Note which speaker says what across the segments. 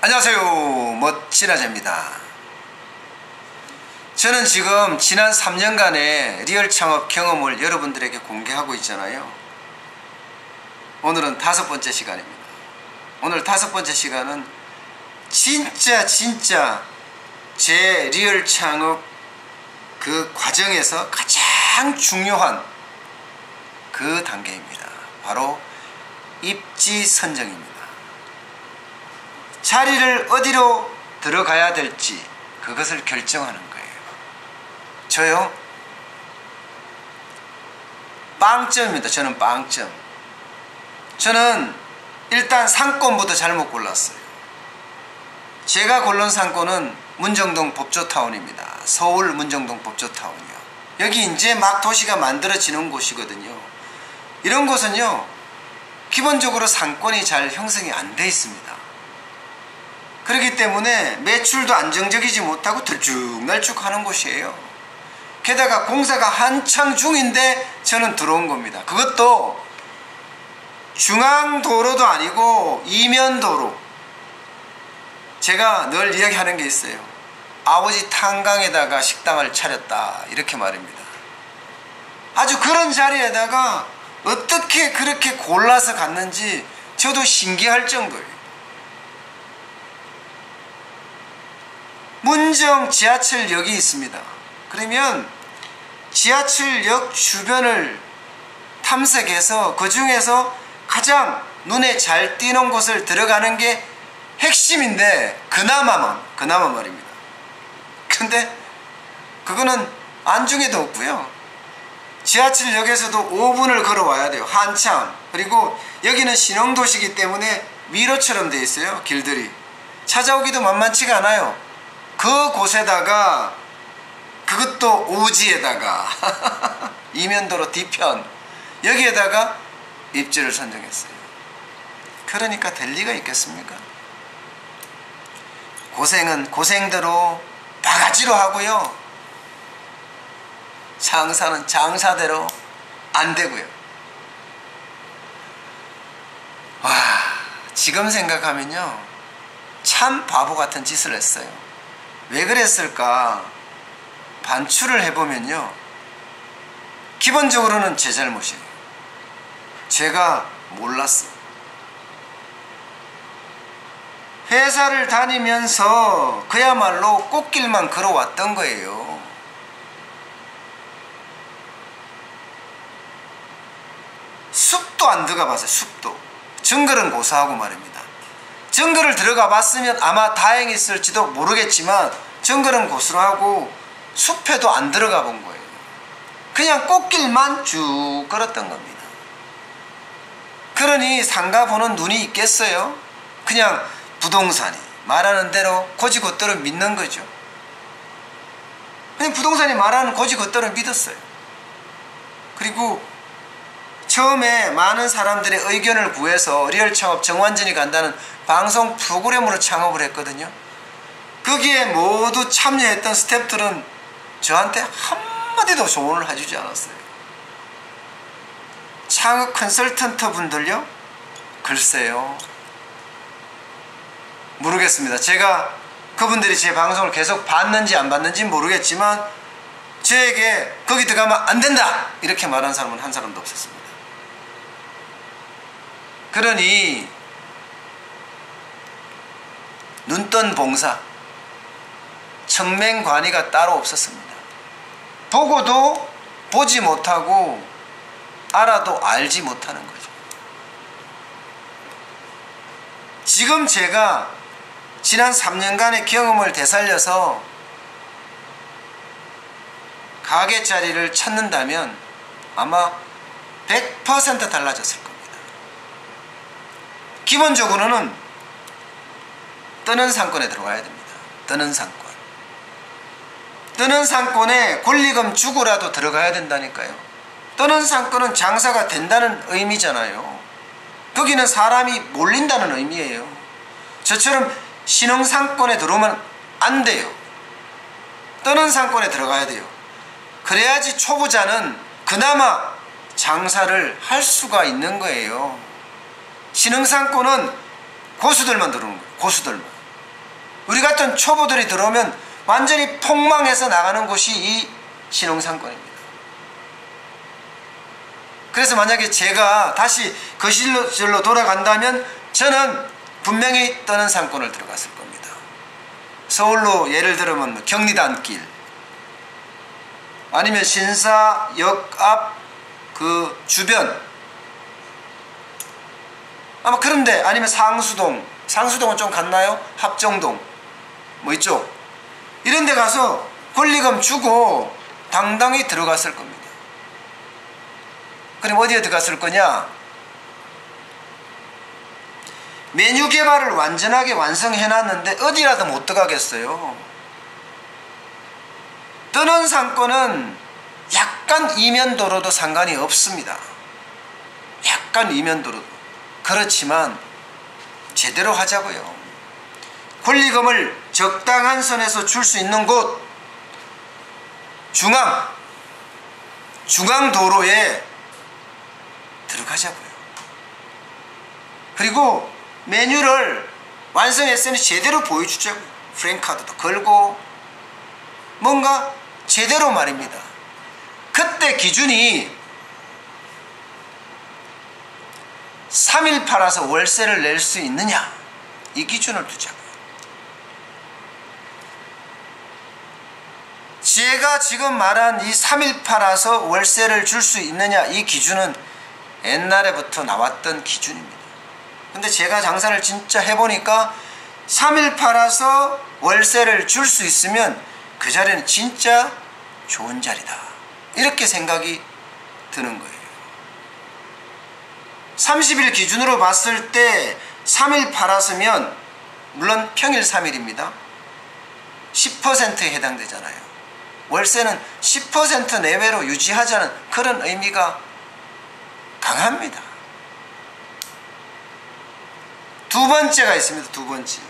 Speaker 1: 안녕하세요, 멋진 아재입니다. 저는 지금 지난 3년간의 리얼 창업 경험을 여러분들에게 공개하고 있잖아요. 오늘은 5번째 시간입니다. 오늘 5번째 시간은 진짜 제 리얼 창업 그 과정에서 가장 중요한 그 단계입니다. 바로 입지 선정입니다. 자리를 어디로 들어가야 될지 그것을 결정하는 거예요. 저요? 빵점입니다. 저는 빵점. 저는 일단 상권부터 잘못 골랐어요. 제가 고른 상권은 문정동 법조타운입니다. 서울 문정동 법조타운이요. 여기 이제 막 도시가 만들어지는 곳이거든요. 이런 곳은요, 기본적으로 상권이 잘 형성이 안 돼 있습니다. 그렇기 때문에 매출도 안정적이지 못하고 들쭉날쭉 하는 곳이에요. 게다가 공사가 한창 중인데 저는 들어온 겁니다. 그것도 중앙도로도 아니고 이면도로. 제가 늘 이야기하는 게 있어요. 아버지 탄강에다가 식당을 차렸다, 이렇게 말입니다. 아주 그런 자리에다가 어떻게 그렇게 골라서 갔는지 저도 신기할 정도예요. 문정 지하철역이 있습니다. 그러면 지하철역 주변을 탐색해서 그 중에서 가장 눈에 잘 띄는 곳을 들어가는 게 핵심인데 그나마 말입니다. 근데 그거는 안중에도 없고요. 지하철역에서도 5분을 걸어와야 돼요. 한참. 그리고 여기는 신흥도시이기 때문에 미로처럼 돼 있어요. 길들이. 찾아오기도 만만치가 않아요. 그 곳에다가, 그것도 오지에다가 이면도로 뒤편, 여기에다가 입지를 선정했어요. 그러니까 될 리가 있겠습니까? 고생은 고생대로 바가지로 하고요, 장사는 장사대로 안 되고요. 와, 지금 생각하면요, 참 바보 같은 짓을 했어요. 왜 그랬을까? 반추를 해보면요, 기본적으로는 제 잘못이에요. 제가 몰랐어요. 회사를 다니면서 그야말로 꽃길만 걸어왔던 거예요. 숲도 안 들어가 봤어요. 숲도. 정글은 고사하고 말입니다. 정글을 들어가 봤으면 아마 다행했을지도 모르겠지만 정글은 고스로하고 숲에도 안 들어가 본 거예요. 그냥 꽃길만 쭉 걸었던 겁니다. 그러니 상가 보는 눈이 있겠어요? 그냥 부동산이 말하는 대로 고지곧대로 믿는 거죠. 그냥 부동산이 말하는 고지곧대로 믿었어요. 그리고 처음에 많은 사람들의 의견을 구해서 리얼 창업 정완전히 간다는 방송 프로그램으로 창업을 했거든요. 거기에 모두 참여했던 스태프들은 저한테 한마디도 조언을 해주지 않았어요. 창업 컨설턴트 분들요? 글쎄요, 모르겠습니다. 제가 그분들이 제 방송을 계속 봤는지 안 봤는지 모르겠지만 저에게 거기 들어가면 안 된다, 이렇게 말한 사람은 한 사람도 없었습니다. 그러니 눈뜬 봉사, 청맹관이가 따로 없었습니다. 보고도 보지 못하고 알아도 알지 못하는 거죠. 지금 제가 지난 3년간의 경험을 되살려서 가게 자리를 찾는다면 아마 100% 달라졌을 겁니다. 기본적으로는 뜨는 상권에 들어가야 됩니다. 뜨는 상권. 뜨는 상권에 권리금 주고라도 들어가야 된다니까요. 뜨는 상권은 장사가 된다는 의미잖아요. 거기는 사람이 몰린다는 의미예요. 저처럼 신흥 상권에 들어오면 안 돼요. 뜨는 상권에 들어가야 돼요. 그래야지 초보자는 그나마 장사를 할 수가 있는 거예요. 신흥 상권은 고수들만 들어오는 거예요. 고수들만. 우리 같은 초보들이 들어오면 완전히 폭망해서 나가는 곳이 이 신흥상권입니다. 그래서 만약에 제가 다시 거실로 돌아간다면 저는 분명히 떠는 상권을 들어갔을 겁니다. 서울로 예를 들면 경리단길 아니면 신사역 앞 그 주변 아마 그런데 아니면 상수동은 좀 갔나요? 합정동 뭐 이쪽 이런 데 가서 권리금 주고 당당히 들어갔을 겁니다. 그럼 어디에 들어갔을 거냐? 메뉴 개발을 완전하게 완성해놨는데 어디라도 못 들어가겠어요. 뜨는 상권은 약간 이면도로도 상관이 없습니다. 약간 이면도로도. 그렇지만 제대로 하자고요. 권리금을 적당한 선에서 줄 수 있는 곳 중앙도로에 들어가자고요. 그리고 메뉴를 완성했으니 제대로 보여주자고요. 프랭카드도 걸고 뭔가 제대로 말입니다. 그때 기준이 3일 팔아서 월세를 낼 수 있느냐 이 기준을 두자고요. 제가 지금 말한 이 3일 팔아서 월세를 줄 수 있느냐 이 기준은 옛날에부터 나왔던 기준입니다. 근데 제가 장사를 진짜 해보니까 3일 팔아서 월세를 줄 수 있으면 그 자리는 진짜 좋은 자리다 이렇게 생각이 드는 거예요. 30일 기준으로 봤을 때 3일 팔았으면 물론 평일 3일입니다. 10%에 해당되잖아요. 월세는 10% 내외로 유지하자는 그런 의미가 강합니다. 두 번째가 있습니다. 두 번째.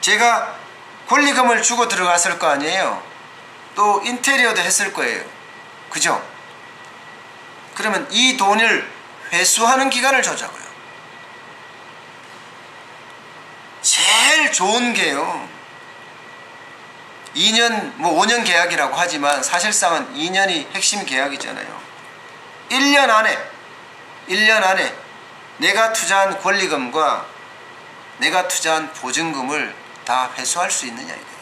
Speaker 1: 제가 권리금을 주고 들어갔을 거 아니에요. 또 인테리어도 했을 거예요. 그죠? 그러면 이 돈을 회수하는 기간을 주자고요. 제일 좋은 게요. 2년, 5년 계약이라고 하지만 사실상은 2년이 핵심 계약이잖아요. 1년 안에 내가 투자한 권리금과 내가 투자한 보증금을 다 회수할 수 있느냐 이거예요.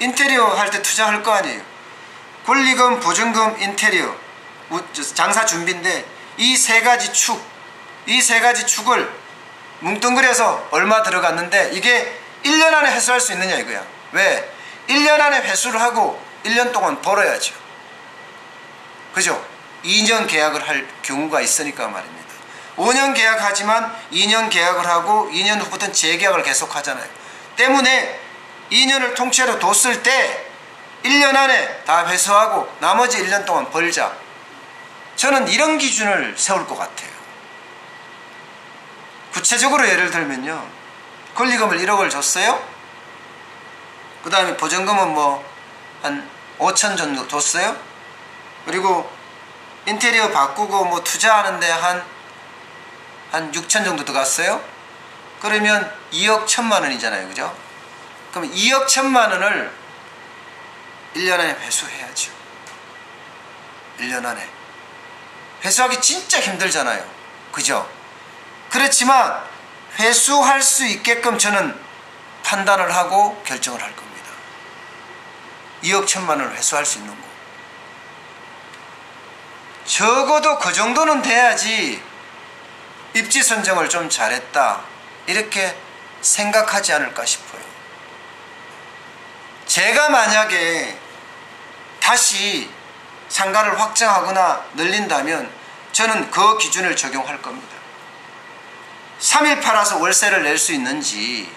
Speaker 1: 인테리어 할 때 투자할 거 아니에요. 권리금, 보증금, 인테리어, 장사 준비인데 이 세 가지 축을 뭉뚱그려서 얼마 들어갔는데 이게 1년 안에 회수할 수 있느냐 이거야. 왜? 1년 안에 회수를 하고 1년 동안 벌어야죠. 그죠? 2년 계약을 할 경우가 있으니까 말입니다. 5년 계약하지만 2년 계약을 하고 2년 후부터는 재계약을 계속 하잖아요. 때문에 2년을 통째로 뒀을 때 1년 안에 다 회수하고 나머지 1년 동안 벌자. 저는 이런 기준을 세울 것 같아요. 구체적으로 예를 들면요. 권리금을 1억을 줬어요. 그 다음에 보증금은 한 5천 정도 줬어요. 그리고 인테리어 바꾸고 투자하는데 한 6천 정도 들어갔어요. 그러면 2억 1천만 원이잖아요. 그죠? 그럼 2억 1천만 원을 1년 안에 회수해야죠. 1년 안에. 회수하기 진짜 힘들잖아요. 그죠? 그렇지만 회수할 수 있게끔 저는 판단을 하고 결정을 할 겁니다. 2억 1천만 원을 회수할 수 있는 거. 적어도 그 정도는 돼야지 입지 선정을 좀 잘했다 이렇게 생각하지 않을까 싶어요. 제가 만약에 다시 상가를 확장하거나 늘린다면 저는 그 기준을 적용할 겁니다. 3일 팔아서 월세를 낼 수 있는지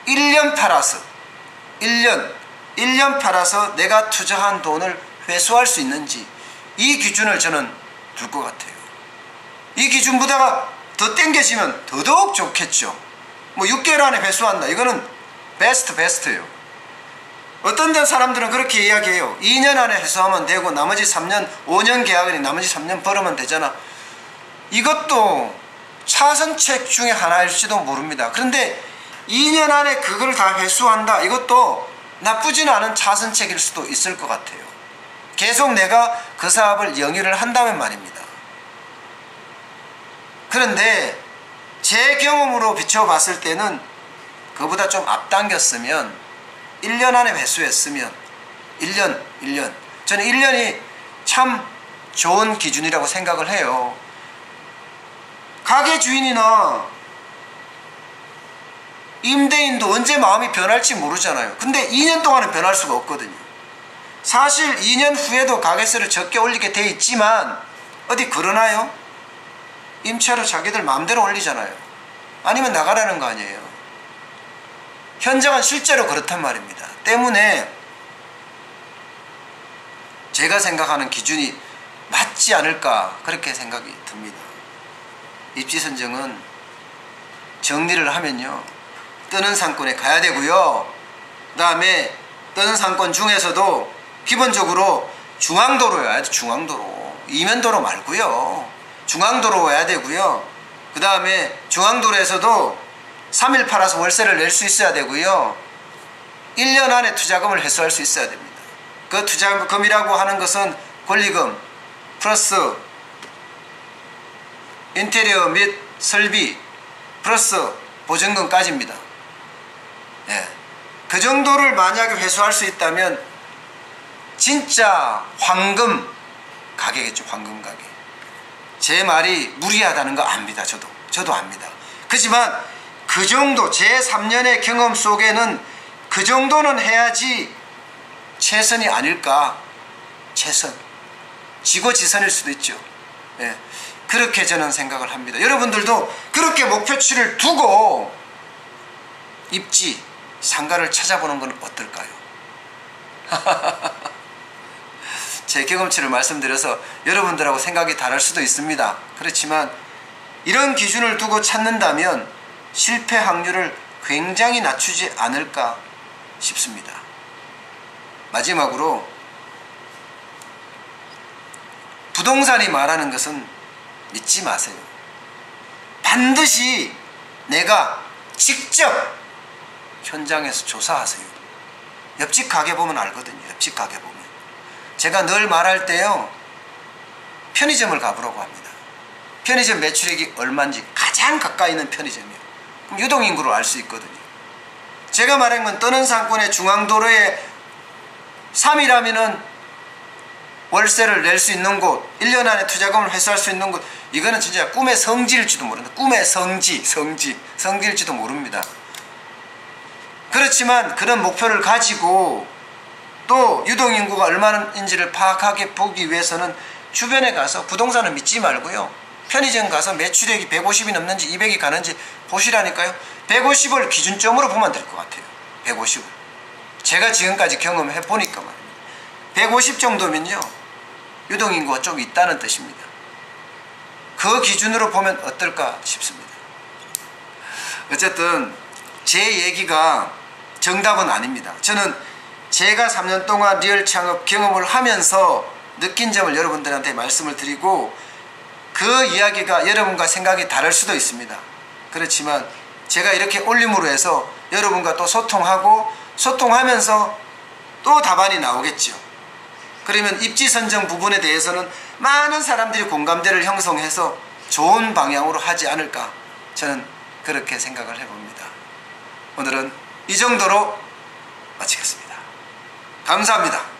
Speaker 1: 1년 팔아서 1년 팔아서 내가 투자한 돈을 회수할 수 있는지 이 기준을 저는 둘 것 같아요. 이 기준보다가 더 땡겨지면 더더욱 좋겠죠. 6개월 안에 회수한다. 이거는 베스트예요. 어떤 사람들은 그렇게 이야기해요. 2년 안에 회수하면 되고 나머지 3년 5년 계약이니 나머지 3년 벌으면 되잖아. 이것도 차선책 중에 하나일지도 모릅니다. 그런데 2년 안에 그걸 다 회수한다. 이것도 나쁘지는 않은 차선책일 수도 있을 것 같아요. 계속 내가 그 사업을 영위를 한다면 말입니다. 그런데 제 경험으로 비춰봤을 때는 그보다 좀 앞당겼으면 1년 안에 회수했으면 1년 저는 1년이 참 좋은 기준이라고 생각을 해요. 가게 주인이나 임대인도 언제 마음이 변할지 모르잖아요. 근데 2년 동안은 변할 수가 없거든요. 사실 2년 후에도 가게세를 적게 올리게 돼 있지만 어디 그러나요? 임차료 자기들 마음대로 올리잖아요. 아니면 나가라는 거 아니에요. 현장은 실제로 그렇단 말입니다. 때문에 제가 생각하는 기준이 맞지 않을까 그렇게 생각이 듭니다. 입지 선정은 정리를 하면요, 뜨는 상권에 가야 되고요. 그 다음에 뜨는 상권 중에서도 기본적으로 중앙도로여야 돼. 중앙도로, 이면도로 말고요. 중앙도로 와야 되고요. 그 다음에 중앙도로에서도 3일 팔아서 월세를 낼 수 있어야 되고요. 1년 안에 투자금을 회수할 수 있어야 됩니다. 그 투자금이라고 하는 것은 권리금 플러스 인테리어 및 설비 플러스 보증금까지입니다. 예. 그 정도를 만약에 회수할 수 있다면 진짜 황금 가게겠죠. 황금 가게. 제 말이 무리하다는 거 압니다. 저도 압니다. 그렇지만 그 정도 제 3년의 경험 속에는 그 정도는 해야지 최선이 아닐까. 최선. 지고지선일 수도 있죠. 예. 그렇게 저는 생각을 합니다. 여러분들도 그렇게 목표치를 두고 입지, 상가를 찾아보는 건 어떨까요? 제 경험치를 말씀드려서 여러분들하고 생각이 다를 수도 있습니다. 그렇지만 이런 기준을 두고 찾는다면 실패 확률을 굉장히 낮추지 않을까 싶습니다. 마지막으로 부동산이 말하는 것은 믿지 마세요. 반드시 내가 직접 현장에서 조사하세요. 옆집 가게 보면 알거든요. 옆집 가게 보면. 제가 늘 말할 때요, 편의점을 가보라고 합니다. 편의점 매출액이 얼마인지 가장 가까이 있는 편의점이요. 그럼 유동인구를 알 수 있거든요. 제가 말한 건 뜨는 상권의 중앙도로에 3일하면은 월세를 낼 수 있는 곳, 1년 안에 투자금을 회수할 수 있는 곳, 이거는 진짜 꿈의 성지일지도 모릅니다. 꿈의 성지일지도 모릅니다. 그렇지만 그런 목표를 가지고 또 유동인구가 얼마인지를 파악하게 보기 위해서는 주변에 가서 부동산을 믿지 말고요, 편의점 가서 매출액이 150이 넘는지 200이 가는지 보시라니까요. 150을 기준점으로 보면 될 것 같아요. 150을. 제가 지금까지 경험해 보니까 말입니다. 150 정도면요, 유동인구가 좀 있다는 뜻입니다. 그 기준으로 보면 어떨까 싶습니다. 어쨌든 제 얘기가 정답은 아닙니다. 저는 제가 3년 동안 리얼 창업 경험을 하면서 느낀 점을 여러분들한테 말씀을 드리고, 그 이야기가 여러분과 생각이 다를 수도 있습니다. 그렇지만 제가 이렇게 올림으로 해서 여러분과 또 소통하면서 또 답안이 나오겠죠. 그러면 입지 선정 부분에 대해서는 많은 사람들이 공감대를 형성해서 좋은 방향으로 하지 않을까, 저는 그렇게 생각을 해봅니다. 오늘은 이 정도로 마치겠습니다. 감사합니다.